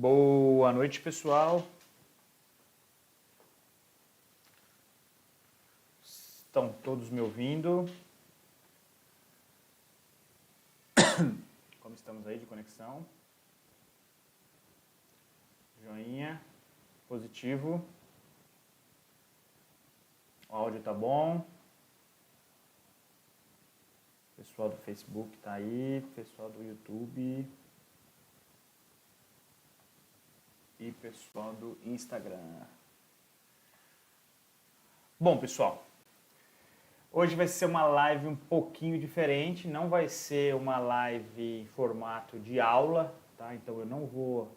Boa noite, pessoal. Estão todos me ouvindo? Como estamos aí de conexão? Joinha, positivo. O áudio tá bom. Pessoal do Facebook tá aí, pessoal do YouTube e pessoal do Instagram. Bom, pessoal, hoje vai ser uma live um pouquinho diferente, não vai ser uma live em formato de aula, tá? Então eu não vou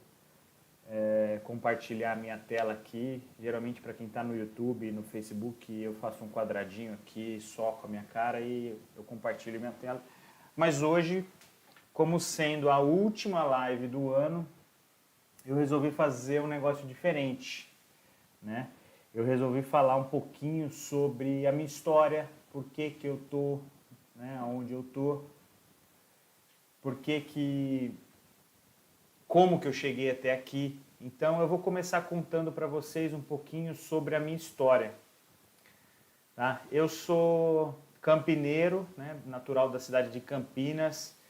compartilhar a minha tela aqui. Geralmente para quem está no YouTube e no Facebook eu faço um quadradinho aqui só com a minha cara e eu compartilho minha tela. Mas hoje, como sendo a última live do ano, eu resolvi fazer um negócio diferente, né? Eu resolvi falar um pouquinho sobre a minha história, por que que eu tô, né, onde eu tô, como que eu cheguei até aqui. Então eu vou começar contando para vocês um pouquinho sobre a minha história. Tá? Eu sou campineiro, né, natural da cidade de Campinas.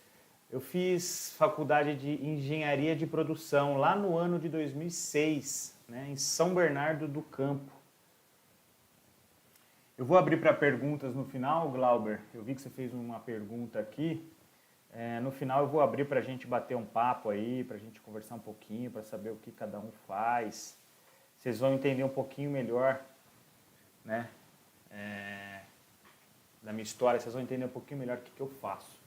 Eu fiz faculdade de engenharia de produção lá no ano de 2006, né, em São Bernardo do Campo. Eu vou abrir para perguntas no final, Glauber. Eu vi que você fez uma pergunta aqui. No final eu vou abrir para a gente bater um papo aí, para a gente conversar um pouquinho, para saber o que cada um faz. Vocês vão entender um pouquinho melhor, né, da minha história, vocês vão entender um pouquinho melhor o que eu faço.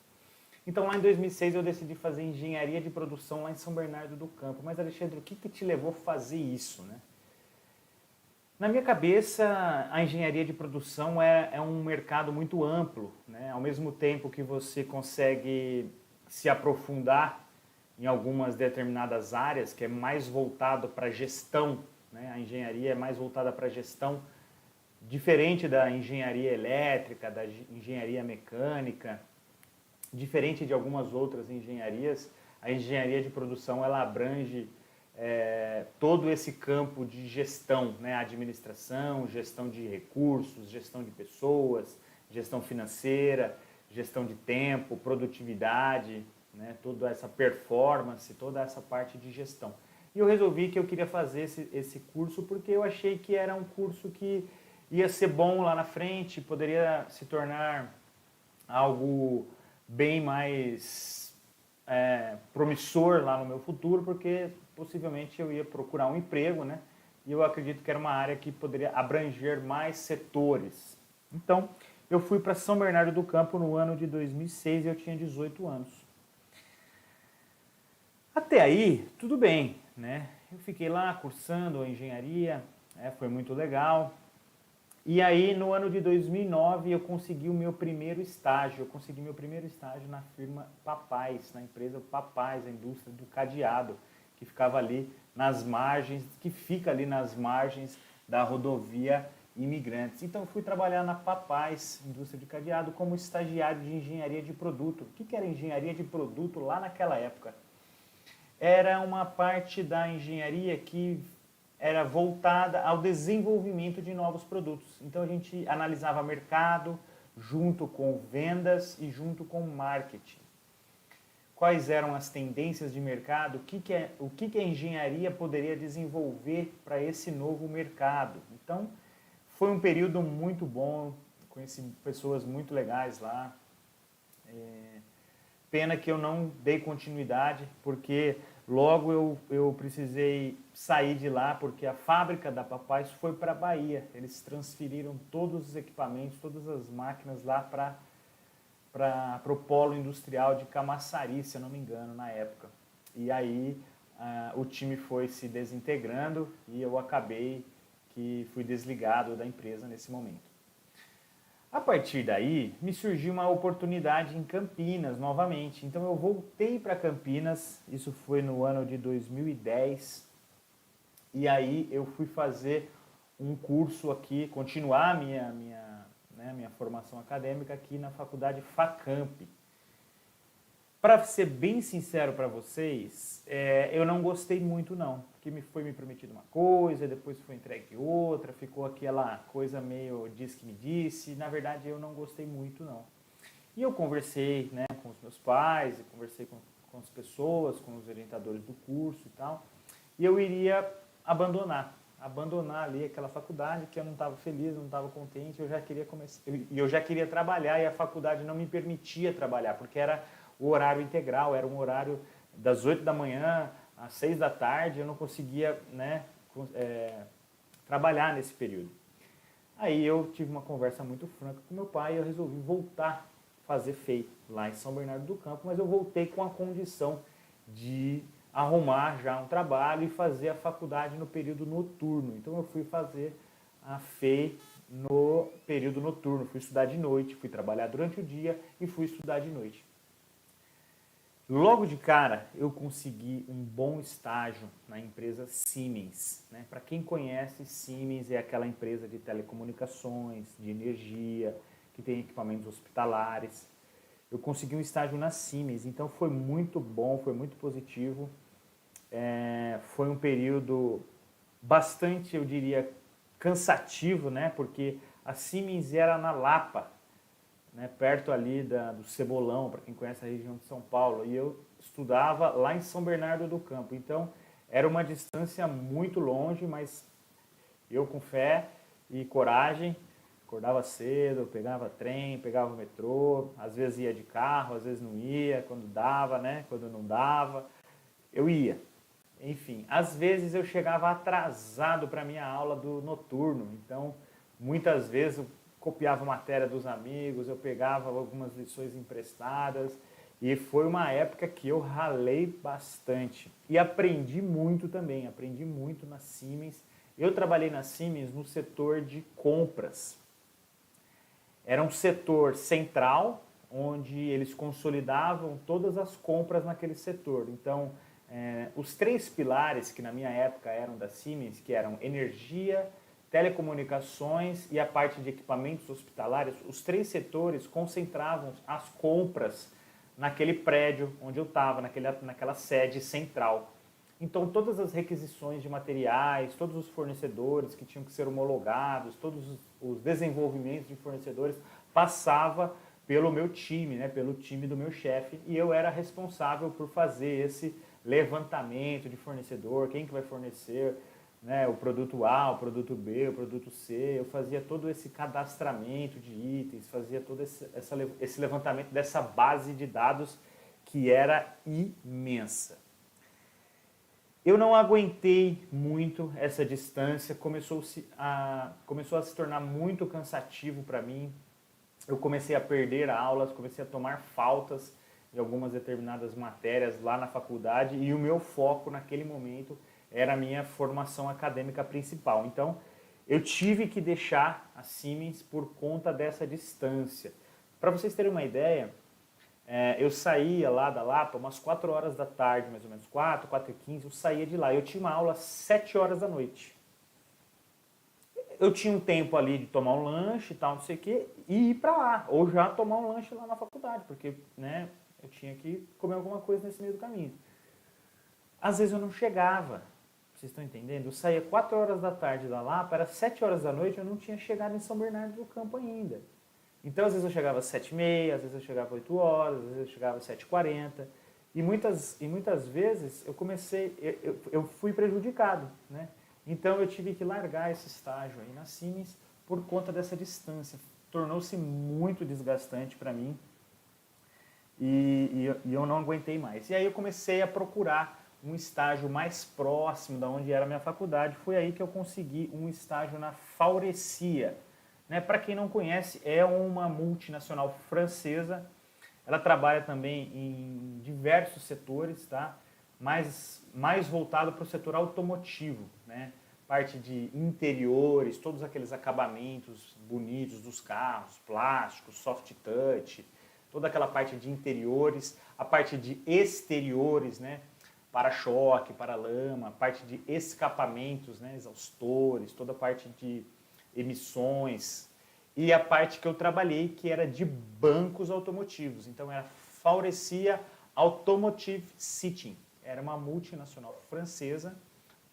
Então lá em 2006 eu decidi fazer engenharia de produção lá em São Bernardo do Campo. Mas Alexandre, o que te levou a fazer isso, né? Na minha cabeça, a engenharia de produção é um mercado muito amplo, né? Ao mesmo tempo que você consegue se aprofundar em algumas determinadas áreas, que é mais voltado para gestão, né? A engenharia é mais voltada para gestão, diferente da engenharia elétrica, da engenharia mecânica, diferente de algumas outras engenharias. A engenharia de produção ela abrange todo esse campo de gestão, né? Administração, gestão de recursos, gestão de pessoas, gestão financeira, gestão de tempo, produtividade, né? Toda essa performance, toda essa parte de gestão. E eu resolvi que eu queria fazer esse curso porque eu achei que era um curso que ia ser bom lá na frente, poderia se tornar algo bem mais promissor lá no meu futuro, porque possivelmente eu ia procurar um emprego, né? E eu acredito que era uma área que poderia abranger mais setores. Então, eu fui para São Bernardo do Campo no ano de 2006 e eu tinha 18 anos. Até aí, tudo bem, né? Eu fiquei lá cursando a engenharia, foi muito legal. E aí, no ano de 2009, eu consegui o meu primeiro estágio. Eu consegui meu primeiro estágio na firma Papais, na empresa Papais, a indústria do cadeado, que ficava ali nas margens, que fica ali nas margens da rodovia Imigrantes. Então, eu fui trabalhar na Papais, indústria de cadeado, como estagiário de engenharia de produto. O que era engenharia de produto lá naquela época? Era uma parte da engenharia que era voltada ao desenvolvimento de novos produtos. Então a gente analisava mercado junto com vendas e junto com marketing. Quais eram as tendências de mercado, o que a engenharia poderia desenvolver para esse novo mercado. Então foi um período muito bom, conheci pessoas muito legais lá. Pena que eu não dei continuidade, porque logo eu precisei sair de lá, porque a fábrica da Papais foi para a Bahia. Eles transferiram todos os equipamentos, todas as máquinas lá para o polo industrial de Camaçari, se eu não me engano, na época. E aí o time foi se desintegrando e eu acabei que fui desligado da empresa nesse momento. A partir daí, me surgiu uma oportunidade em Campinas novamente. Então eu voltei para Campinas, isso foi no ano de 2010. E aí eu fui fazer um curso aqui, continuar a minha formação acadêmica aqui na faculdade Facamp. Para ser bem sincero para vocês, eu não gostei muito não, porque foi me prometido uma coisa, depois foi entregue outra, ficou aquela coisa meio diz que me disse, na verdade eu não gostei muito não. E eu conversei, né, com os meus pais, conversei com as pessoas, com os orientadores do curso e tal, e eu iria abandonar ali aquela faculdade que eu não estava feliz, não estava contente, eu já queria começar, e eu já queria trabalhar e a faculdade não me permitia trabalhar, porque era o horário integral, era um horário das 8 da manhã às 6 da tarde, eu não conseguia, né, trabalhar nesse período. Aí eu tive uma conversa muito franca com meu pai e eu resolvi voltar a fazer FEI lá em São Bernardo do Campo, mas eu voltei com a condição de arrumar já um trabalho e fazer a faculdade no período noturno. Então eu fui fazer a FEI no período noturno, fui estudar de noite, fui trabalhar durante o dia e fui estudar de noite. Logo de cara, eu consegui um bom estágio na empresa Siemens. Né? Para quem conhece, Siemens é aquela empresa de telecomunicações, de energia, que tem equipamentos hospitalares. Eu consegui um estágio na Siemens, então foi muito bom, foi muito positivo. Foi um período bastante, eu diria, cansativo, né? Porque a Siemens era na Lapa, né, perto ali do Cebolão, para quem conhece a região de São Paulo, e eu estudava lá em São Bernardo do Campo. Então, era uma distância muito longe, mas eu com fé e coragem, acordava cedo, pegava trem, pegava o metrô, às vezes ia de carro, às vezes não ia, quando dava, né, quando não dava, eu ia. Enfim, às vezes eu chegava atrasado para a minha aula do noturno, então, muitas vezes eu copiava matéria dos amigos, eu pegava algumas lições emprestadas e foi uma época que eu ralei bastante e aprendi muito também, aprendi muito na Siemens. Eu trabalhei na Siemens no setor de compras. Era um setor central, onde eles consolidavam todas as compras naquele setor. Então, os três pilares que na minha época eram da Siemens, que eram energia, telecomunicações e a parte de equipamentos hospitalares, os três setores concentravam as compras naquele prédio onde eu estava, naquela sede central. Então, todas as requisições de materiais, todos os fornecedores que tinham que ser homologados, todos os desenvolvimentos de fornecedores, passava pelo meu time, né, pelo time do meu chefe, e eu era responsável por fazer esse levantamento de fornecedor, quem que vai fornecer, né, o produto A, o produto B, o produto C, eu fazia todo esse cadastramento de itens, fazia todo esse levantamento dessa base de dados que era imensa. Eu não aguentei muito essa distância, começou a se tornar muito cansativo para mim, eu comecei a perder aulas, comecei a tomar faltas em algumas determinadas matérias lá na faculdade e o meu foco naquele momento era a minha formação acadêmica principal. Então, eu tive que deixar a Siemens por conta dessa distância. Para vocês terem uma ideia, eu saía lá da Lapa umas 4 horas da tarde, mais ou menos, 4h15, eu saía de lá. Eu tinha uma aula às 7 horas da noite. Eu tinha um tempo ali de tomar um lanche e tal, não sei o quê, e ir para lá, ou já tomar um lanche lá na faculdade, porque, né, eu tinha que comer alguma coisa nesse meio do caminho. Às vezes eu não chegava. Vocês estão entendendo? Eu saía 4 horas da tarde da Lapa, era 7 horas da noite, eu não tinha chegado em São Bernardo do Campo ainda. Então, às vezes eu chegava às 7h30, às vezes eu chegava às 8 horas, às vezes eu chegava às 7h40. E muitas vezes eu fui prejudicado, né? Então, eu tive que largar esse estágio aí na Siemens por conta dessa distância. Tornou-se muito desgastante para mim e eu não aguentei mais. E aí eu comecei a procurar um estágio mais próximo da onde era a minha faculdade. Foi aí que eu consegui um estágio na Faurecia. Né? Para quem não conhece, é uma multinacional francesa. Ela trabalha também em diversos setores, tá? mais voltado para o setor automotivo, né? Parte de interiores, todos aqueles acabamentos bonitos dos carros, plásticos, soft touch, toda aquela parte de interiores, a parte de exteriores, né? Para-choque, para-lama, parte de escapamentos, né, exaustores, toda a parte de emissões e a parte que eu trabalhei que era de bancos automotivos. Então era Faurecia Automotive Seating. Era uma multinacional francesa,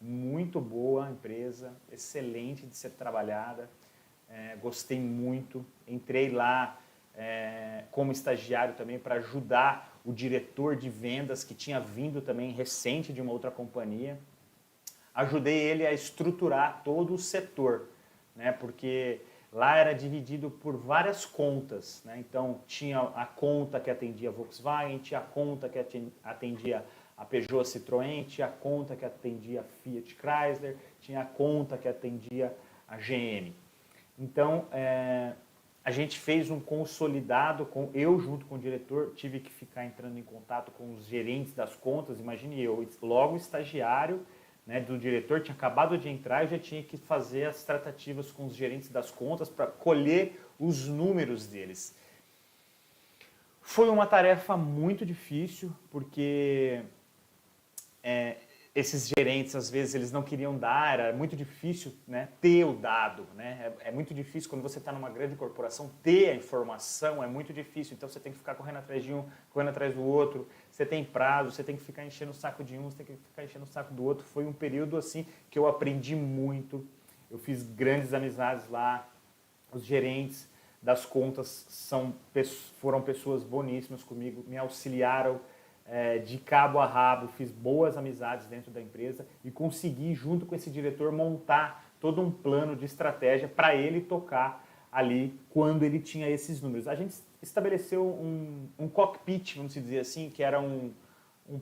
muito boa empresa, excelente de ser trabalhada, gostei muito. Entrei lá como estagiário também para ajudar o diretor de vendas que tinha vindo também recente de uma outra companhia. Ajudei ele a estruturar todo o setor, né? Porque lá era dividido por várias contas, né? Então tinha a conta que atendia a Volkswagen, tinha a conta que atendia a Peugeot Citroën, tinha a conta que atendia a Fiat Chrysler, tinha a conta que atendia a GM. Então a gente fez um consolidado, eu junto com o diretor tive que ficar entrando em contato com os gerentes das contas. Imagine eu, logo estagiário, né, do diretor, tinha acabado de entrar, eu já tinha que fazer as tratativas com os gerentes das contas para colher os números deles. Foi uma tarefa muito difícil, porque esses gerentes, às vezes, eles não queriam dar, era muito difícil, né, ter o dado. Né? É muito difícil quando você está numa grande corporação, ter a informação é muito difícil, então você tem que ficar correndo atrás de um, correndo atrás do outro, você tem prazo, você tem que ficar enchendo o saco de um, você tem que ficar enchendo o saco do outro. Foi um período assim que eu aprendi muito, eu fiz grandes amizades lá, os gerentes das contas foram pessoas boníssimas comigo, me auxiliaram de cabo a rabo, fiz boas amizades dentro da empresa e consegui, junto com esse diretor, montar todo um plano de estratégia para ele tocar ali quando ele tinha esses números. A gente estabeleceu um cockpit, vamos dizer assim, que era um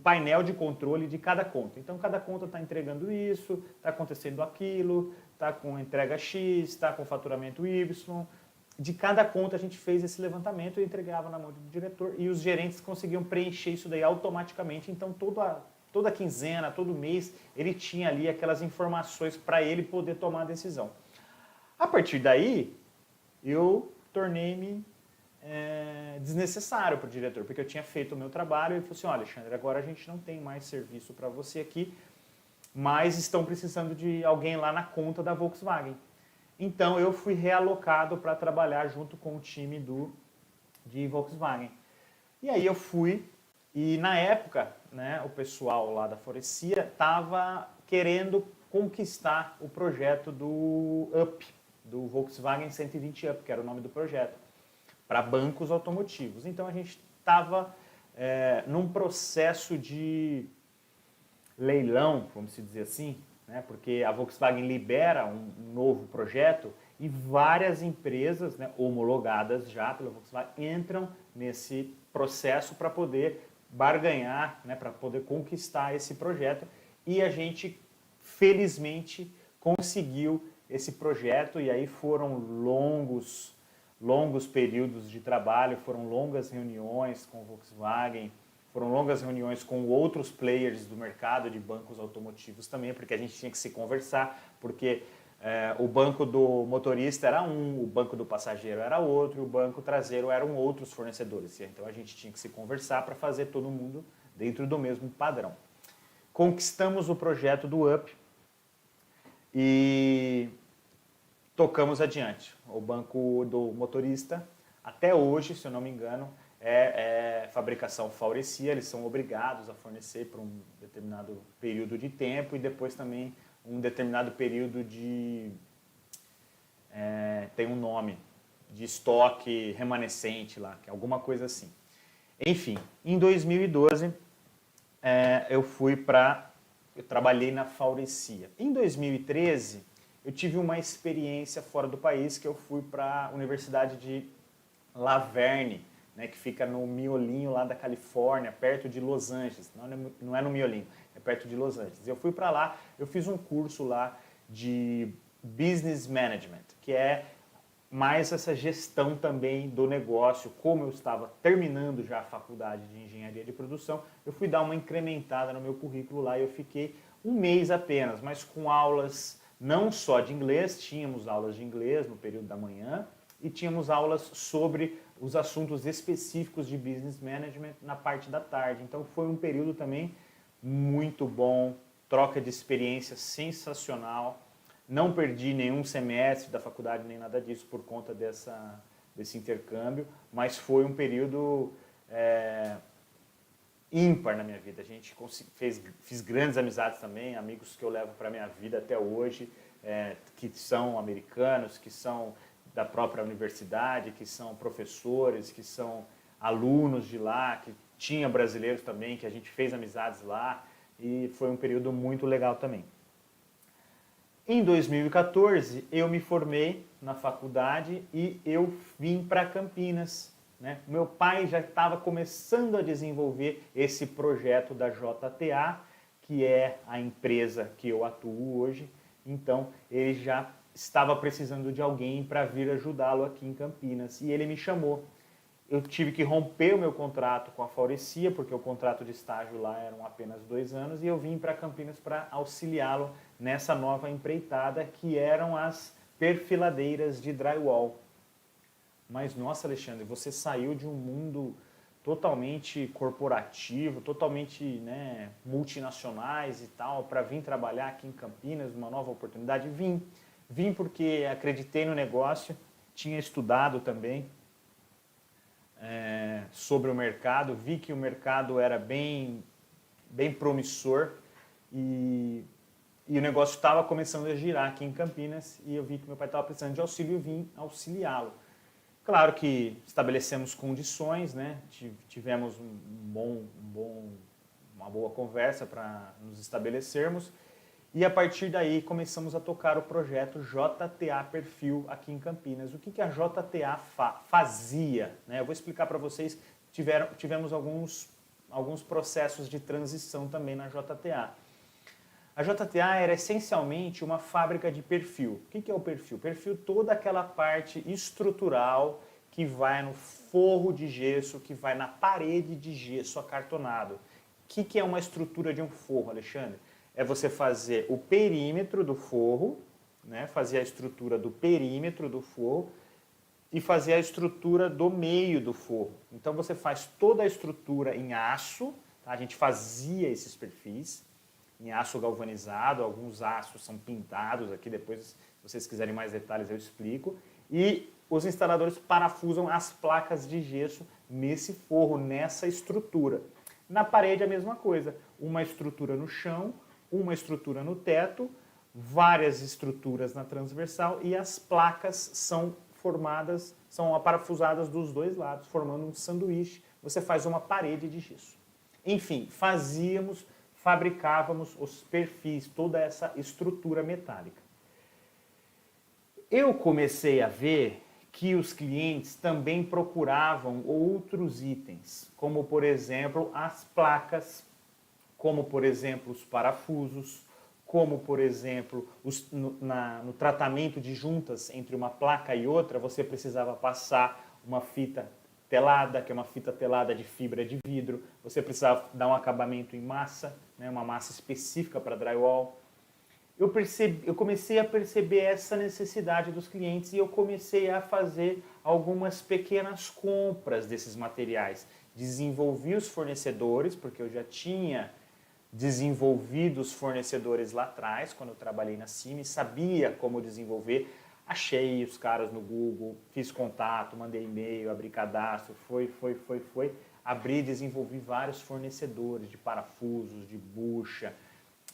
painel de controle de cada conta. Então, cada conta está entregando isso, está acontecendo aquilo, está com entrega X, está com faturamento Y. De cada conta a gente fez esse levantamento e entregava na mão do diretor e os gerentes conseguiam preencher isso daí automaticamente. Então toda quinzena, todo mês, ele tinha ali aquelas informações para ele poder tomar a decisão. A partir daí, eu tornei-me desnecessário para o diretor, porque eu tinha feito o meu trabalho e ele falou assim: olha, Alexandre, agora a gente não tem mais serviço para você aqui, mas estão precisando de alguém lá na conta da Volkswagen. Então eu fui realocado para trabalhar junto com o time de Volkswagen. E aí eu fui, e na época, né, o pessoal lá da Faurecia estava querendo conquistar o projeto do UP, do Volkswagen 120 UP, que era o nome do projeto, para bancos automotivos. Então a gente estava num processo de leilão, vamos dizer assim, né, porque a Volkswagen libera um novo projeto e várias empresas, né, homologadas já pela Volkswagen entram nesse processo para poder barganhar, né, para poder conquistar esse projeto. E a gente, felizmente, conseguiu esse projeto e aí foram longos períodos de trabalho, foram longas reuniões com a Volkswagen, foram longas reuniões com outros players do mercado de bancos automotivos também, porque a gente tinha que se conversar, porque o banco do motorista era um, o banco do passageiro era outro, e o banco traseiro eram outros fornecedores. Então a gente tinha que se conversar para fazer todo mundo dentro do mesmo padrão. Conquistamos o projeto do UP e tocamos adiante. O banco do motorista, até hoje, se eu não me engano, é fabricação Faurecia, eles são obrigados a fornecer por um determinado período de tempo e depois também um determinado período de... tem um nome, de estoque remanescente lá, que é alguma coisa assim. Enfim, em 2012 eu trabalhei na Faurecia. Em 2013 eu tive uma experiência fora do país, que eu fui para a Universidade de La Verne, né, que fica no miolinho lá da Califórnia, perto de Los Angeles. Não é no miolinho, é perto de Los Angeles. Eu fui para lá, eu fiz um curso lá de Business Management, que é mais essa gestão também do negócio. Como eu estava terminando já a faculdade de Engenharia de Produção, eu fui dar uma incrementada no meu currículo lá e eu fiquei um mês apenas, mas com aulas não só de inglês, tínhamos aulas de inglês no período da manhã e tínhamos aulas sobre os assuntos específicos de Business Management na parte da tarde. Então foi um período também muito bom, troca de experiência sensacional. Não perdi nenhum semestre da faculdade nem nada disso por conta desse intercâmbio, mas foi um período ímpar na minha vida. A gente fiz grandes amizades também, amigos que eu levo para a minha vida até hoje, que são americanos, que são da própria universidade, que são professores, que são alunos de lá, que tinha brasileiros também, que a gente fez amizades lá, e foi um período muito legal também. Em 2014, eu me formei na faculdade e eu vim para Campinas, né? Meu pai já estava começando a desenvolver esse projeto da JTA, que é a empresa que eu atuo hoje, então ele já estava precisando de alguém para vir ajudá-lo aqui em Campinas, e ele me chamou. Eu tive que romper o meu contrato com a Faurecia, porque o contrato de estágio lá eram apenas 2 anos, e eu vim para Campinas para auxiliá-lo nessa nova empreitada, que eram as perfiladeiras de drywall. Mas, nossa, Alexandre, você saiu de um mundo totalmente corporativo, totalmente, né, multinacionais e tal, para vir trabalhar aqui em Campinas, uma nova oportunidade. Vim porque acreditei no negócio, tinha estudado também sobre o mercado, vi que o mercado era bem promissor e o negócio estava começando a girar aqui em Campinas, e eu vi que meu pai estava precisando de auxílio e vim auxiliá-lo. Claro que estabelecemos condições, né? Tivemos uma boa conversa para nos estabelecermos, e a partir daí começamos a tocar o projeto JTA Perfil aqui em Campinas. O que a JTA fazia? Né? Eu vou explicar para vocês. Tivemos alguns processos de transição também na JTA. A JTA era essencialmente uma fábrica de perfil. O que é o perfil? Perfil, toda aquela parte estrutural que vai no forro de gesso, que vai na parede de gesso acartonado. O que é uma estrutura de um forro, Alexandre? É você fazer o perímetro do forro, né? Fazer a estrutura do perímetro do forro e fazer a estrutura do meio do forro. Então você faz toda a estrutura em aço, tá? A gente fazia esses perfis em aço galvanizado, alguns aços são pintados aqui, depois se vocês quiserem mais detalhes eu explico, e os instaladores parafusam as placas de gesso nesse forro, nessa estrutura. Na parede a mesma coisa, uma estrutura no chão, uma estrutura no teto, várias estruturas na transversal, e as placas são aparafusadas dos dois lados, formando um sanduíche. Você faz uma parede de gesso. Enfim, fabricávamos os perfis, toda essa estrutura metálica. Eu comecei a ver que os clientes também procuravam outros itens, como por exemplo as placas, como por exemplo os parafusos, como por exemplo no tratamento de juntas entre uma placa e outra, você precisava passar uma fita telada, que é uma fita telada de fibra de vidro, você precisava dar um acabamento em massa, né, uma massa específica para drywall. Eu comecei a perceber essa necessidade dos clientes e eu comecei a fazer algumas pequenas compras desses materiais. Desenvolvi os fornecedores, porque eu já tinha desenvolvido os fornecedores lá atrás, quando eu trabalhei na Cime, sabia como desenvolver. Achei os caras no Google, fiz contato, mandei e-mail, abri cadastro, abri e desenvolvi vários fornecedores de parafusos, de bucha,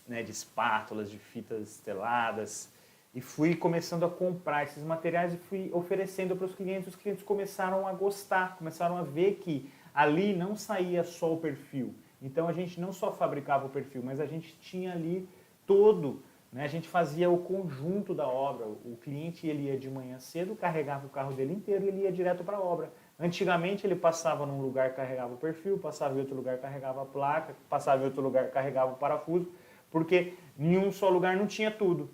né, de espátulas, de fitas teladas, e fui começando a comprar esses materiais e fui oferecendo para os clientes começaram a gostar, começaram a ver que ali não saía só o perfil. Então a gente não só fabricava o perfil, mas a gente tinha ali todo, né, a gente fazia o conjunto da obra. O cliente ele ia de manhã cedo, carregava o carro dele inteiro e ele ia direto para a obra. Antigamente ele passava num lugar, carregava o perfil, passava em outro lugar, carregava a placa, passava em outro lugar, carregava o parafuso, porque em um só lugar não tinha tudo.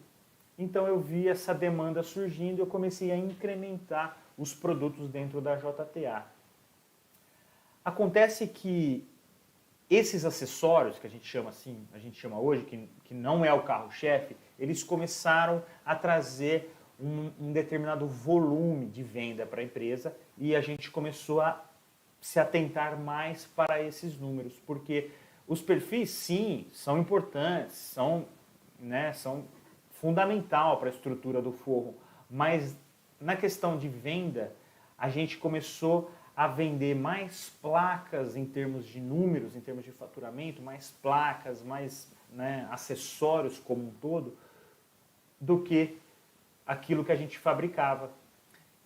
Então eu vi essa demanda surgindo e eu comecei a incrementar os produtos dentro da JTA. Acontece que esses acessórios, que a gente chama assim, a gente chama hoje, que não é o carro-chefe, eles começaram a trazer um determinado volume de venda para a empresa e a gente começou a se atentar mais para esses números, porque os perfis, sim, são importantes, são fundamental para a estrutura do forro, mas na questão de venda, a gente começou a vender mais placas em termos de números, em termos de faturamento, mais placas, mais, né, acessórios como um todo, do que aquilo que a gente fabricava.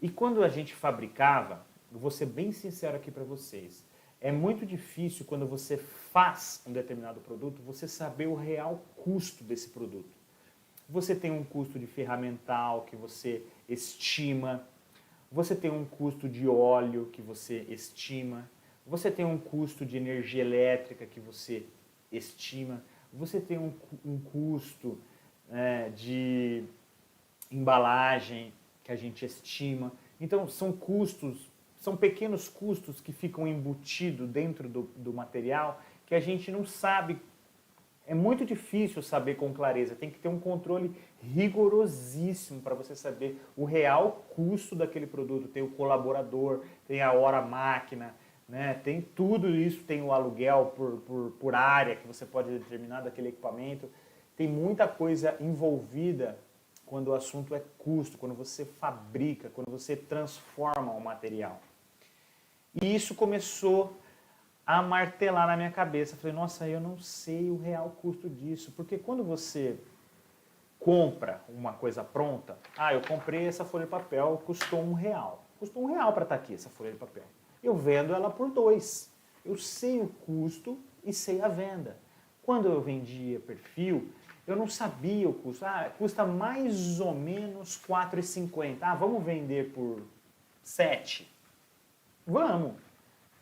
E quando a gente fabricava, eu vou ser bem sincero aqui para vocês, é muito difícil quando você faz um determinado produto, você saber o real custo desse produto. Você tem um custo de ferramental que você estima, você tem um custo de óleo que você estima, você tem um custo de energia elétrica que você estima, você tem um custo de embalagem que a gente estima. Então, são custos, são pequenos custos que ficam embutidos dentro do material que a gente não sabe. É muito difícil saber com clareza, tem que ter um controle rigorosíssimo para você saber o real custo daquele produto. Tem o colaborador, tem a hora máquina, né? Tem tudo isso, tem o aluguel por área que você pode determinar daquele equipamento. Tem muita coisa envolvida quando o assunto é custo, quando você fabrica, quando você transforma o material. E isso começou a martelar na minha cabeça. Falei, nossa, eu não sei o real custo disso. Porque quando você compra uma coisa pronta, eu comprei essa folha de papel, custou R$1. Custou R$1 para estar aqui essa folha de papel. Eu vendo ela por R$2. Eu sei o custo e sei a venda. Quando eu vendia perfil, eu não sabia o custo. Custa mais ou menos R$4,50. Vamos vender por R$7? Vamos.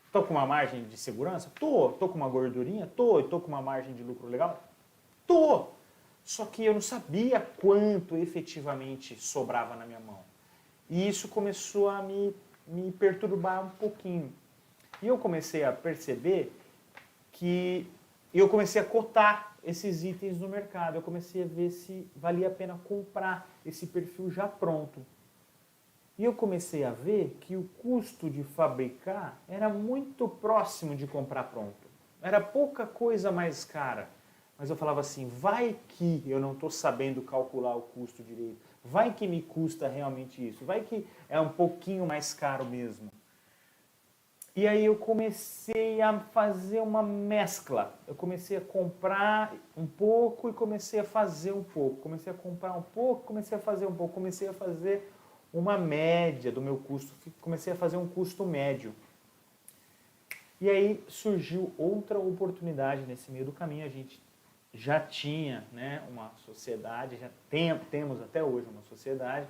Estou com uma margem de segurança? Tô com uma gordurinha? Tô com uma margem de lucro legal? Tô. Só que eu não sabia quanto efetivamente sobrava na minha mão. E isso começou a me perturbar um pouquinho. E eu comecei a perceber que eu comecei a cotar esses itens no mercado. Eu comecei a ver se valia a pena comprar esse perfil já pronto. E eu comecei a ver que o custo de fabricar era muito próximo de comprar pronto. Era pouca coisa mais cara. Mas eu falava assim, vai que eu não estou sabendo calcular o custo direito. Vai que me custa realmente isso. Vai que é um pouquinho mais caro mesmo. E aí eu comecei a fazer uma mescla. Eu comecei a comprar um pouco e comecei a fazer um pouco. Comecei a comprar um pouco, comecei a fazer um pouco. Comecei a fazer uma média do meu custo, comecei a fazer um custo médio. E aí surgiu outra oportunidade nesse meio do caminho. A gente já tinha, né, uma sociedade, já temos até hoje uma sociedade,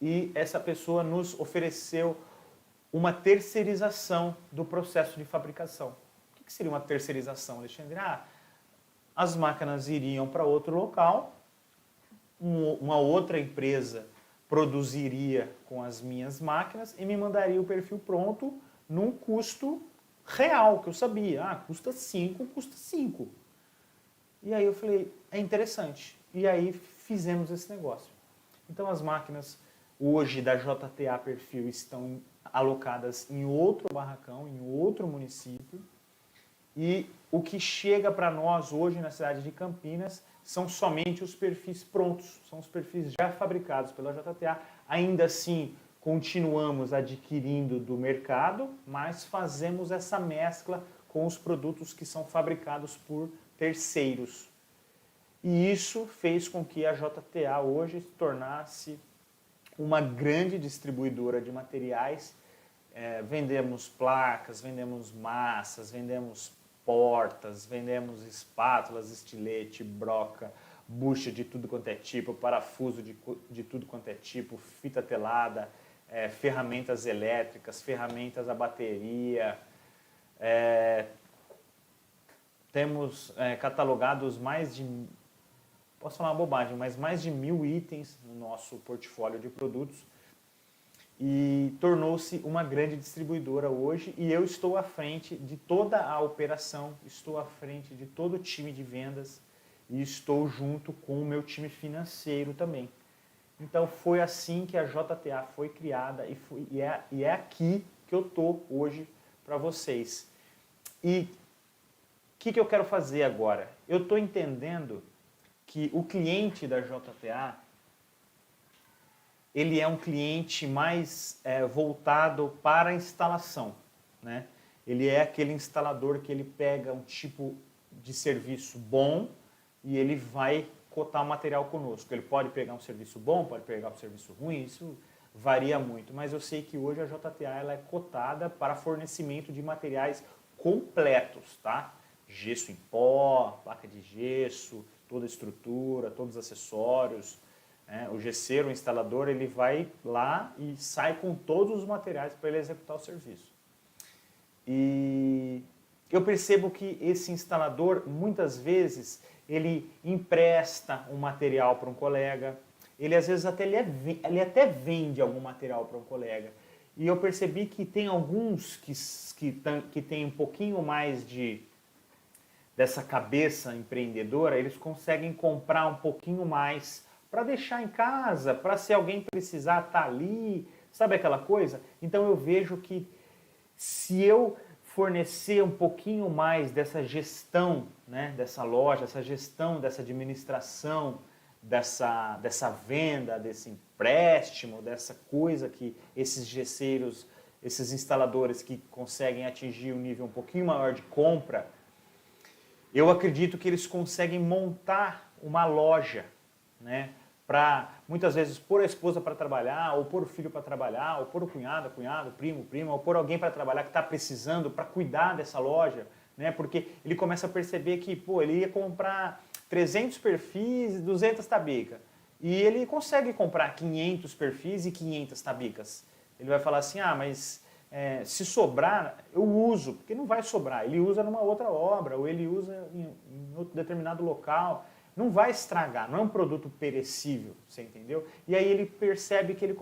e essa pessoa nos ofereceu uma terceirização do processo de fabricação. O que seria uma terceirização, Alexandre? As máquinas iriam para outro local, uma outra empresa produziria com as minhas máquinas e me mandaria o perfil pronto num custo real, que eu sabia. Custa 5, custa 5. E aí eu falei, é interessante. E aí fizemos esse negócio. Então as máquinas hoje da JTA Perfil estão alocadas em outro barracão, em outro município. E o que chega para nós hoje na cidade de Campinas são somente os perfis prontos, são os perfis já fabricados pela JTA. Ainda assim, continuamos adquirindo do mercado, mas fazemos essa mescla com os produtos que são fabricados por terceiros. E isso fez com que a JTA hoje se tornasse uma grande distribuidora de materiais. Vendemos placas, vendemos massas, vendemos portas, vendemos espátulas, estilete, broca, bucha de tudo quanto é tipo, parafuso de tudo quanto é tipo, fita telada, ferramentas elétricas, ferramentas a bateria. Temos catalogados posso falar uma bobagem, mas mais de 1000 itens no nosso portfólio de produtos. E tornou-se uma grande distribuidora hoje, e eu estou à frente de toda a operação, estou à frente de todo o time de vendas e estou junto com o meu time financeiro também. Então foi assim que a JTA foi criada e é aqui que eu estou hoje para vocês. E o que eu quero fazer agora? Eu estou entendendo que o cliente da JTA ele é um cliente mais voltado para a instalação. né? Ele é aquele instalador que ele pega um tipo de serviço bom e ele vai cotar o material conosco. Ele pode pegar um serviço bom, pode pegar um serviço ruim, isso varia muito, mas eu sei que hoje a JTA ela é cotada para fornecimento de materiais completos, tá? Gesso em pó, placa de gesso, toda a estrutura, todos os acessórios, né? O gesseiro, o instalador, ele vai lá e sai com todos os materiais para ele executar o serviço. E eu percebo que esse instalador, muitas vezes, ele empresta um material para um colega, ele às vezes até, ele até vende algum material para um colega. E eu percebi que tem alguns que tem um pouquinho mais dessa cabeça empreendedora, eles conseguem comprar um pouquinho mais para deixar em casa, para se alguém precisar estar ali, sabe aquela coisa? Então eu vejo que se eu fornecer um pouquinho mais dessa gestão, né, dessa loja, essa gestão, dessa administração, dessa venda, desse empréstimo, dessa coisa que esses gesseiros, esses instaladores que conseguem atingir um nível um pouquinho maior de compra, eu acredito que eles conseguem montar uma loja, né, para muitas vezes pôr a esposa para trabalhar, ou pôr o filho para trabalhar, ou pôr o cunhado, primo, prima, ou pôr alguém para trabalhar que está precisando para cuidar dessa loja, né? Porque ele começa a perceber que, pô, ele ia comprar 300 perfis, 200 tabicas, e ele consegue comprar 500 perfis e 500 tabicas. Ele vai falar assim, mas se sobrar, eu uso, porque não vai sobrar, ele usa numa outra obra, ou ele usa em outro determinado local. Não vai estragar, não é um produto perecível, você entendeu? E aí ele percebe que ele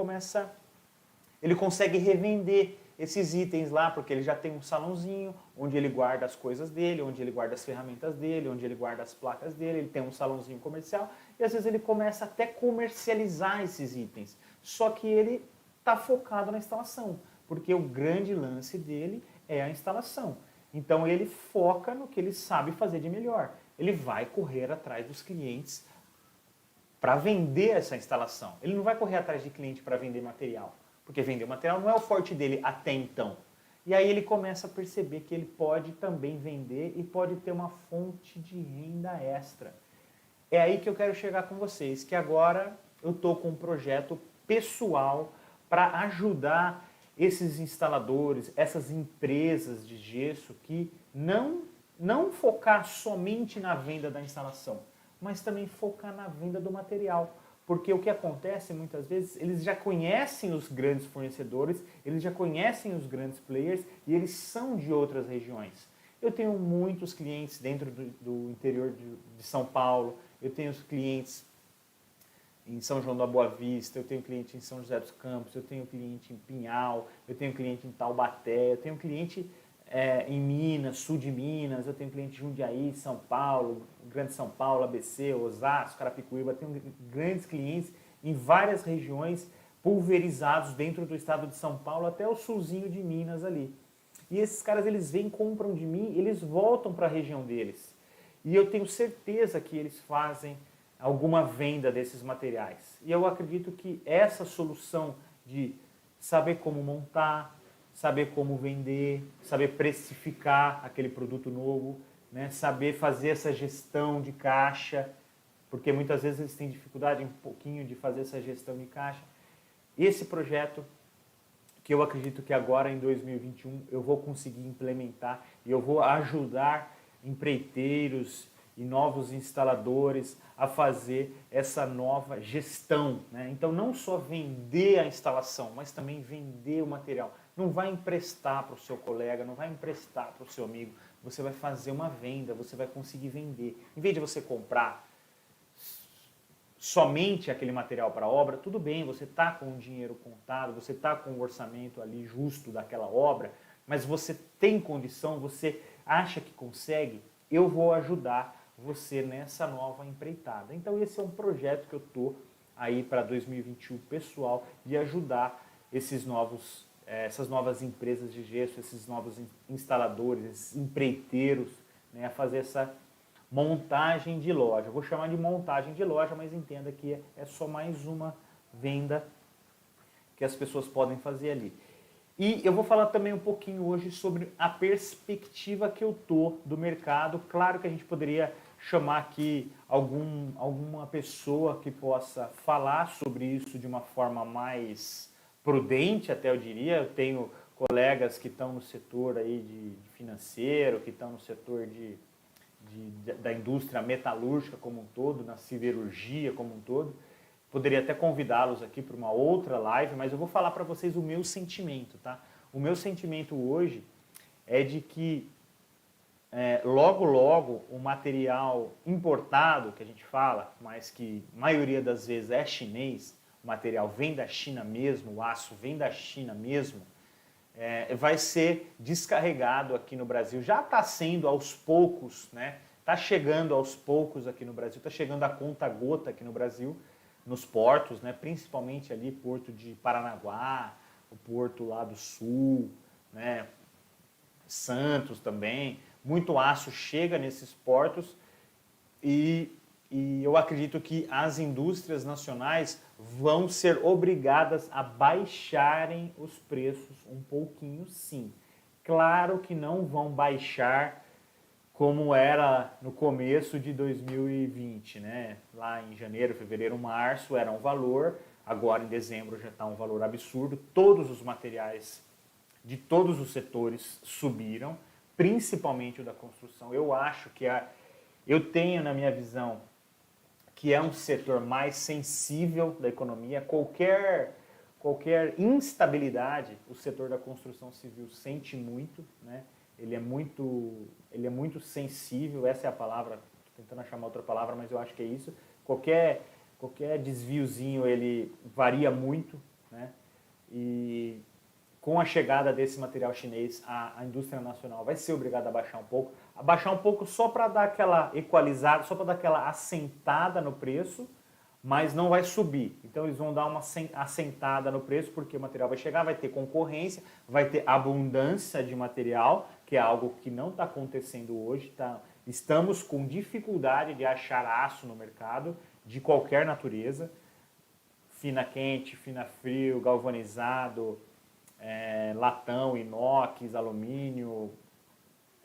consegue revender esses itens lá, porque ele já tem um salãozinho onde ele guarda as coisas dele, onde ele guarda as ferramentas dele, onde ele guarda as placas dele, ele tem um salãozinho comercial e às vezes ele começa até a comercializar esses itens. Só que ele está focado na instalação, porque o grande lance dele é a instalação. Então ele foca no que ele sabe fazer de melhor. Ele vai correr atrás dos clientes para vender essa instalação. Ele não vai correr atrás de cliente para vender material, porque vender material não é o forte dele até então. E aí ele começa a perceber que ele pode também vender e pode ter uma fonte de renda extra. É aí que eu quero chegar com vocês, que agora eu estou com um projeto pessoal para ajudar esses instaladores, essas empresas de gesso que não focar somente na venda da instalação, mas também focar na venda do material. Porque o que acontece muitas vezes, eles já conhecem os grandes fornecedores, eles já conhecem os grandes players e eles são de outras regiões. Eu tenho muitos clientes dentro do interior de São Paulo, eu tenho clientes em São João da Boa Vista, eu tenho cliente em São José dos Campos, eu tenho cliente em Pinhal, eu tenho cliente em Taubaté, eu tenho cliente em Minas, sul de Minas, eu tenho cliente em Jundiaí, São Paulo, Grande São Paulo, ABC, Osasco, Carapicuíba, eu tenho grandes clientes em várias regiões pulverizados dentro do estado de São Paulo até o sulzinho de Minas ali. E esses caras, eles vêm, compram de mim, eles voltam para a região deles. E eu tenho certeza que eles fazem alguma venda desses materiais. E eu acredito que essa solução de saber como montar, saber como vender, saber precificar aquele produto novo, né? Saber fazer essa gestão de caixa, porque muitas vezes eles têm dificuldade um pouquinho de fazer essa gestão de caixa. Esse projeto, que eu acredito que agora em 2021 eu vou conseguir implementar e eu vou ajudar empreiteiros e novos instaladores a fazer essa nova gestão, né? Então não só vender a instalação, mas também vender o material. Não vai emprestar para o seu colega, não vai emprestar para o seu amigo, você vai fazer uma venda, você vai conseguir vender. Em vez de você comprar somente aquele material para a obra, tudo bem, você está com o dinheiro contado, você está com o orçamento ali justo daquela obra, mas você tem condição, você acha que consegue, eu vou ajudar você nessa nova empreitada. Então esse é um projeto que eu estou aí para 2021 pessoal, de ajudar essas novas empresas de gesso, esses novos instaladores, esses empreiteiros, né, a fazer essa montagem de loja. Eu vou chamar de montagem de loja, mas entenda que é só mais uma venda que as pessoas podem fazer ali. E eu vou falar também um pouquinho hoje sobre a perspectiva que eu tô do mercado. Claro que a gente poderia chamar aqui alguma pessoa que possa falar sobre isso de uma forma mais prudente, até eu diria. Eu tenho colegas que estão no setor aí de financeiro, que estão no setor da indústria metalúrgica como um todo, na siderurgia como um todo. Poderia até convidá-los aqui para uma outra live, mas eu vou falar para vocês o meu sentimento, tá? O meu sentimento hoje é de que logo, logo, o material importado, que a gente fala, mas que a maioria das vezes é chinês, o material vem da China mesmo, o aço vem da China mesmo, vai ser descarregado aqui no Brasil. Já está sendo aos poucos, né? Está chegando aos poucos aqui no Brasil, está chegando a conta-gota aqui no Brasil, nos portos, né? Principalmente ali Porto de Paranaguá, o Porto lá do Sul, né? Santos também. Muito aço chega nesses portos e eu acredito que as indústrias nacionais vão ser obrigadas a baixarem os preços um pouquinho, sim. Claro que não vão baixar como era no começo de 2020, né? Lá em janeiro, fevereiro, março era um valor, agora em dezembro já está um valor absurdo. Todos os materiais de todos os setores subiram, principalmente o da construção. Eu acho que eu tenho na minha visão que é um setor mais sensível da economia. Qualquer instabilidade, o setor da construção civil sente muito, né? Ele é muito sensível, essa é a palavra, estou tentando achar uma outra palavra, mas eu acho que é isso. Qualquer desviozinho, ele varia muito, né? E com a chegada desse material chinês, a indústria nacional vai ser obrigada a baixar um pouco só para dar aquela equalizada, só para dar aquela assentada no preço, mas não vai subir. Então eles vão dar uma assentada no preço, porque o material vai chegar, vai ter concorrência, vai ter abundância de material, que é algo que não está acontecendo hoje. Tá? Estamos com dificuldade de achar aço no mercado, de qualquer natureza, fina quente, fina frio, galvanizado, latão, inox, alumínio,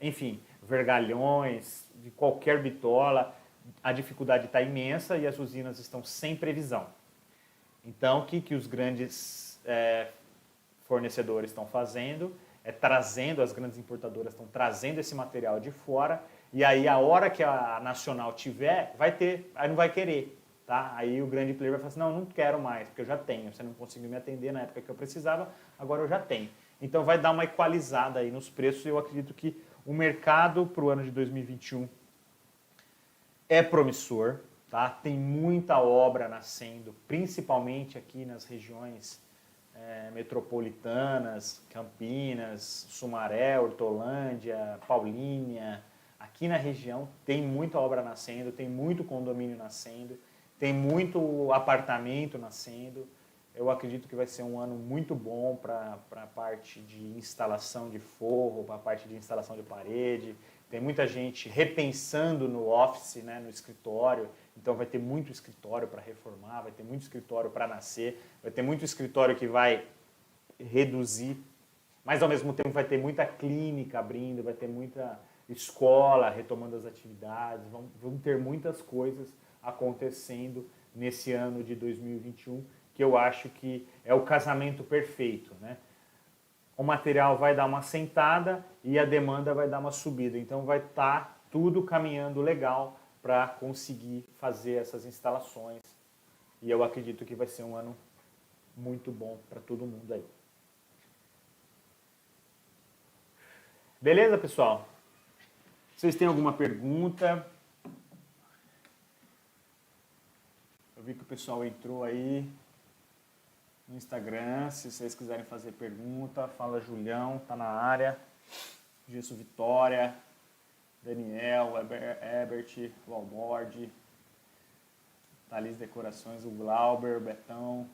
enfim, vergalhões, de qualquer bitola. A dificuldade está imensa e as usinas estão sem previsão. Então, o que os grandes fornecedores estão fazendo trazendo, as grandes importadoras estão trazendo esse material de fora, e aí a hora que a nacional tiver, vai ter, aí não vai querer. Tá? Aí o grande player vai falar assim, não quero mais, porque eu já tenho, você não conseguiu me atender na época que eu precisava, agora eu já tenho. Então vai dar uma equalizada aí nos preços e eu acredito que o mercado para o ano de 2021 é promissor, tá? Tem muita obra nascendo, principalmente aqui nas regiões metropolitanas, Campinas, Sumaré, Hortolândia, Paulínia. Aqui na região tem muita obra nascendo, tem muito condomínio nascendo, tem muito apartamento nascendo. Eu acredito que vai ser um ano muito bom para a parte de instalação de forro, para a parte de instalação de parede. Tem muita gente repensando no office, né, no escritório. Então vai ter muito escritório para reformar, vai ter muito escritório para nascer, vai ter muito escritório que vai reduzir, mas ao mesmo tempo vai ter muita clínica abrindo, vai ter muita escola retomando as atividades, vão ter muitas coisas acontecendo nesse ano de 2021, que eu acho que é o casamento perfeito, né? O material vai dar uma sentada e a demanda vai dar uma subida, então vai estar tudo caminhando legal para conseguir fazer essas instalações, e eu acredito que vai ser um ano muito bom para todo mundo aí. Beleza, pessoal? Vocês têm alguma pergunta? Eu vi que o pessoal entrou aí no Instagram. Se vocês quiserem fazer pergunta, fala Julião, tá na área. Gesso Vitória, Daniel, Ebert, Valmord, Thalys Decorações, o Glauber, Betão.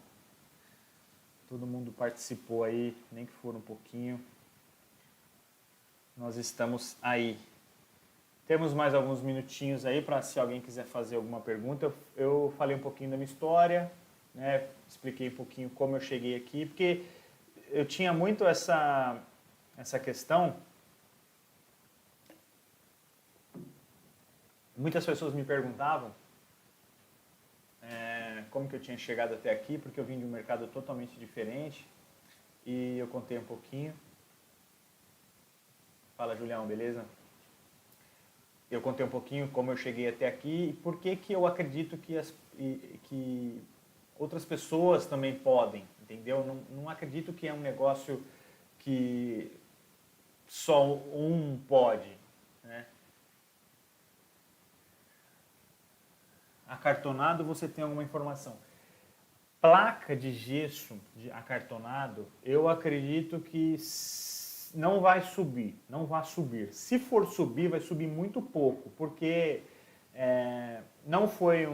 Todo mundo participou aí, nem que for um pouquinho. Nós estamos aí. Temos mais alguns minutinhos aí para se alguém quiser fazer alguma pergunta. Eu falei um pouquinho da minha história, né? Expliquei um pouquinho como eu cheguei aqui, porque eu tinha muito essa questão. Muitas pessoas me perguntavam como que eu tinha chegado até aqui, porque eu vim de um mercado totalmente diferente, e eu contei um pouquinho. Fala, Julião, beleza? Eu contei um pouquinho como eu cheguei até aqui e por que eu acredito que outras pessoas também podem, entendeu? Não acredito que é um negócio que só um pode, né? Acartonado, você tem alguma informação? Placa de gesso de acartonado, eu acredito que não vai subir, não vai subir. Se for subir, vai subir muito pouco, porque não foi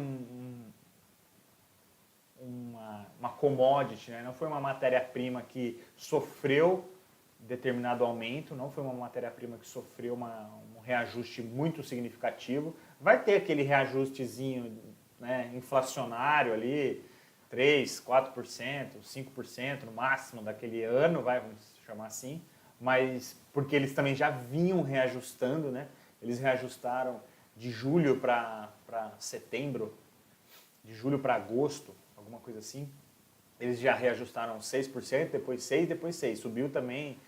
uma commodity, né? Não foi uma matéria-prima que sofreu determinado aumento, não foi uma matéria-prima que sofreu um reajuste muito significativo. Vai ter aquele reajustezinho, né, inflacionário ali, 3%, 4%, 5% no máximo daquele ano, vamos chamar assim, mas porque eles também já vinham reajustando, né? Eles reajustaram de julho para setembro, de julho para agosto, alguma coisa assim. Eles já reajustaram 6%, depois 6%, depois 6%. Subiu também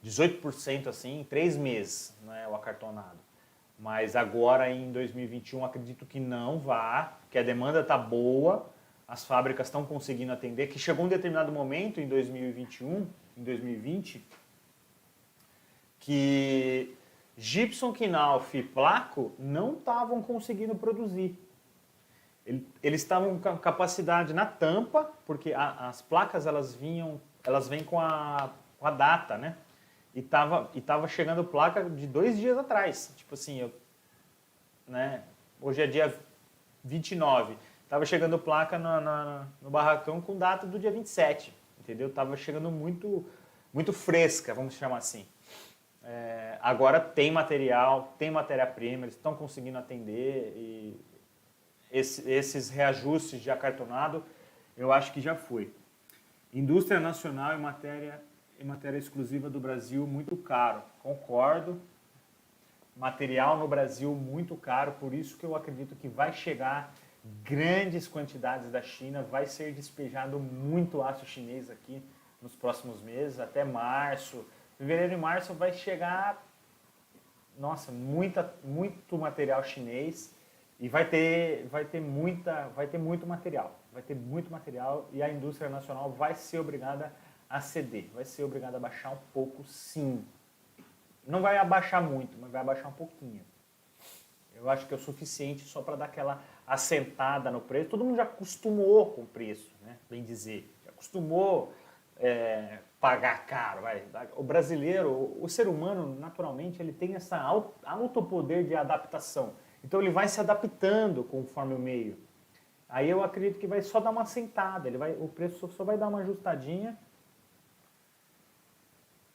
18% assim, em 3 meses, né, o acartonado. Mas agora em 2021 acredito que não vá, que a demanda está boa, as fábricas estão conseguindo atender, que chegou um determinado momento em 2021, em 2020, que Gibson, Knauf e Placo não estavam conseguindo produzir. Eles estavam com capacidade na tampa, porque as placas elas vêm com a data, né? E tava chegando placa de 2 dias atrás. Tipo assim, né? Hoje é dia 29. Tava chegando placa no barracão com data do dia 27, entendeu? Tava chegando muito, muito fresca, vamos chamar assim. Agora tem material, tem matéria-prima, eles estão conseguindo atender e esses reajustes de acartonado, eu acho que já foi. Indústria nacional e matéria exclusiva do Brasil, muito caro. Concordo. Material no Brasil, muito caro. Por isso que eu acredito que vai chegar grandes quantidades da China. Vai ser despejado muito aço chinês aqui nos próximos meses, até março. Fevereiro e março vai chegar, nossa, muito material chinês. E vai ter muito material. Vai ter muito material e a indústria nacional vai ser obrigada a ceder. Vai ser obrigada a baixar um pouco, sim. Não vai abaixar muito, mas vai abaixar um pouquinho. Eu acho que é o suficiente só para dar aquela assentada no preço. Todo mundo já acostumou com o preço, né? Bem dizer. Já acostumou pagar caro. O brasileiro, o ser humano, naturalmente, ele tem esse alto poder de adaptação. Então ele vai se adaptando conforme o meio. Aí eu acredito que vai só dar uma assentada, o preço só vai dar uma ajustadinha.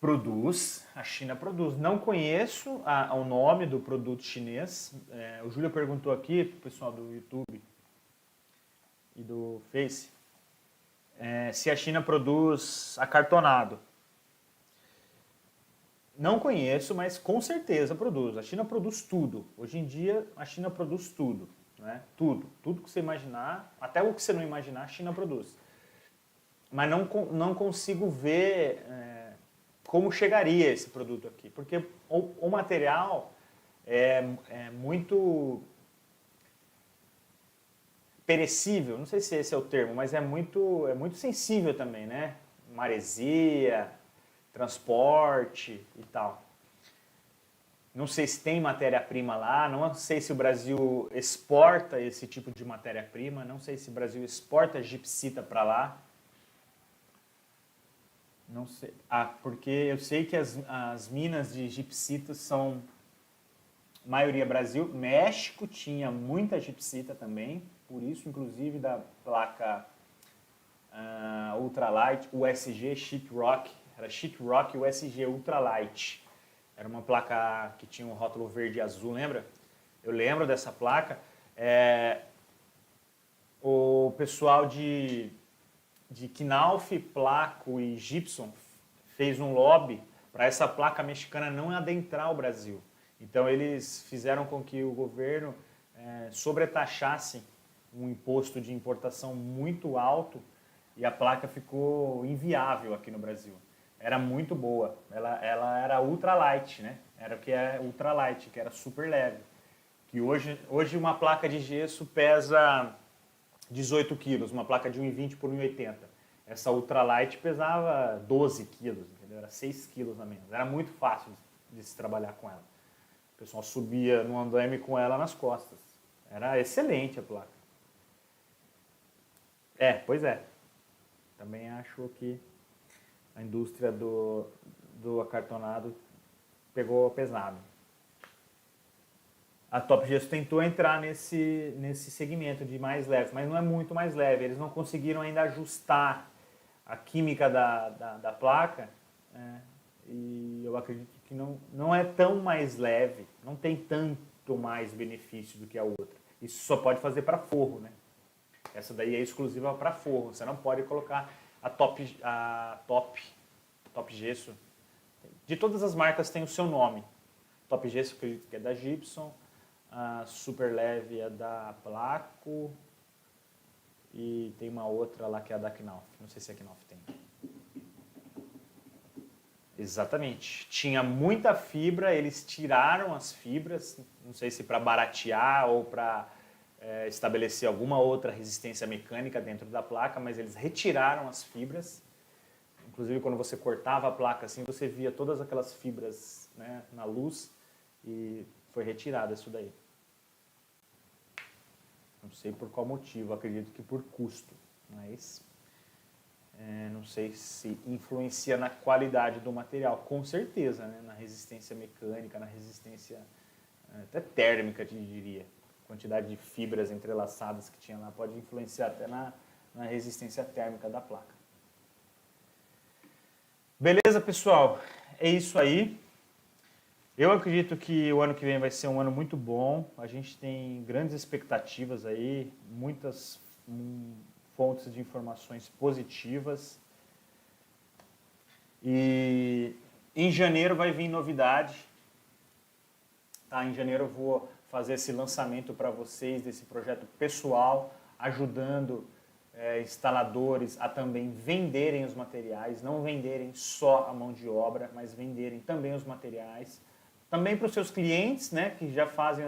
Produz, a China produz. Não conheço o nome do produto chinês. O Júlio perguntou aqui para o pessoal do YouTube e do Face se a China produz acartonado. Não conheço, mas com certeza produz. A China produz tudo. Hoje em dia, a China produz tudo. Né? Tudo. Tudo que você imaginar, até o que você não imaginar, a China produz. Mas não consigo ver como chegaria esse produto aqui. Porque o material é muito perecível. Não sei se esse é o termo, mas é muito sensível também, né? Maresia, transporte e tal. Não sei se tem matéria-prima lá, não sei se o Brasil exporta esse tipo de matéria-prima, não sei se o Brasil exporta gipsita para lá. Não sei. Porque eu sei que as minas de gipsita são maioria Brasil. México tinha muita gipsita também, por isso inclusive da placa Ultralight, USG Sheetrock. Era Sheetrock USG Ultralight. Era uma placa que tinha um rótulo verde e azul, lembra? Eu lembro dessa placa. O pessoal de de Knauf, Placo e Gibson fez um lobby para essa placa mexicana não adentrar o Brasil. Então eles fizeram com que o governo sobretaxasse um imposto de importação muito alto e a placa ficou inviável aqui no Brasil. Era muito boa, ela era ultralight, né? Era o que é ultralight, que era super leve. Que hoje uma placa de gesso pesa 18 quilos, uma placa de 1,20 por 1,80. Essa ultralight pesava 12 quilos, entendeu? Era 6 quilos a menos. Era muito fácil de se trabalhar com ela. O pessoal subia no andaime com ela nas costas. Era excelente a placa. Pois é. Também acho que a indústria do acartonado pegou pesado. A Top Gesso tentou entrar nesse segmento de mais leve, mas não é muito mais leve. Eles não conseguiram ainda ajustar a química da placa, e eu acredito que não é tão mais leve, não tem tanto mais benefício do que a outra. Isso só pode fazer para forro, né? Essa daí é exclusiva para forro. Você não pode colocar a Top Gesso. De todas as marcas tem o seu nome. Top Gesso, acredito que é da Gibson. A Super Leve é da Placo. E tem uma outra lá que é a da Knauf. Não sei se a Knauf tem. Exatamente. Tinha muita fibra, eles tiraram as fibras. Não sei se para baratear ou para estabelecer alguma outra resistência mecânica dentro da placa, mas eles retiraram as fibras. Inclusive, quando você cortava a placa assim, você via todas aquelas fibras, né, na luz, e foi retirado isso daí. Não sei por qual motivo, acredito que por custo, mas não sei se influencia na qualidade do material, com certeza, né, na resistência mecânica, na resistência até térmica, eu diria. A quantidade de fibras entrelaçadas que tinha lá pode influenciar até na resistência térmica da placa. Beleza, pessoal? É isso aí. Eu acredito que o ano que vem vai ser um ano muito bom. A gente tem grandes expectativas aí, muitas fontes de informações positivas. E em janeiro vai vir novidade. Tá? Em janeiro eu vou fazer esse lançamento para vocês desse projeto pessoal, ajudando instaladores a também venderem os materiais, não venderem só a mão de obra, mas venderem também os materiais. Também para os seus clientes, né, que já fazem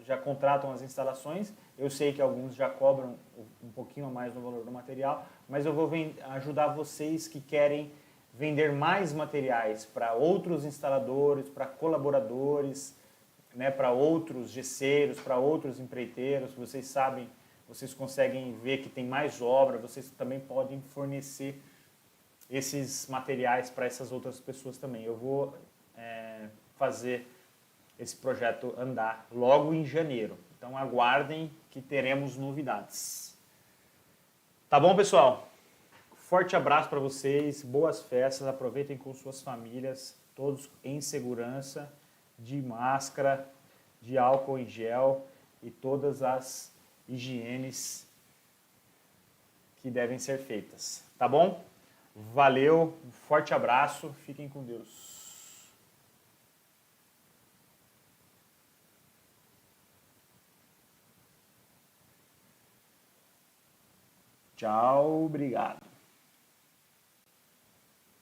já contratam as instalações. Eu sei que alguns já cobram um pouquinho a mais no valor do material, mas eu vou ajudar vocês que querem vender mais materiais para outros instaladores, para colaboradores, né, para outros gesseiros, para outros empreiteiros. Vocês sabem, vocês conseguem ver que tem mais obra, vocês também podem fornecer esses materiais para essas outras pessoas também. Eu vou fazer esse projeto andar logo em janeiro. Então aguardem que teremos novidades. Tá bom, pessoal? Forte abraço para vocês, boas festas, aproveitem com suas famílias, todos em segurança, de máscara, de álcool em gel e todas as higienes que devem ser feitas. Tá bom? Valeu, um forte abraço, fiquem com Deus. Tchau, obrigado.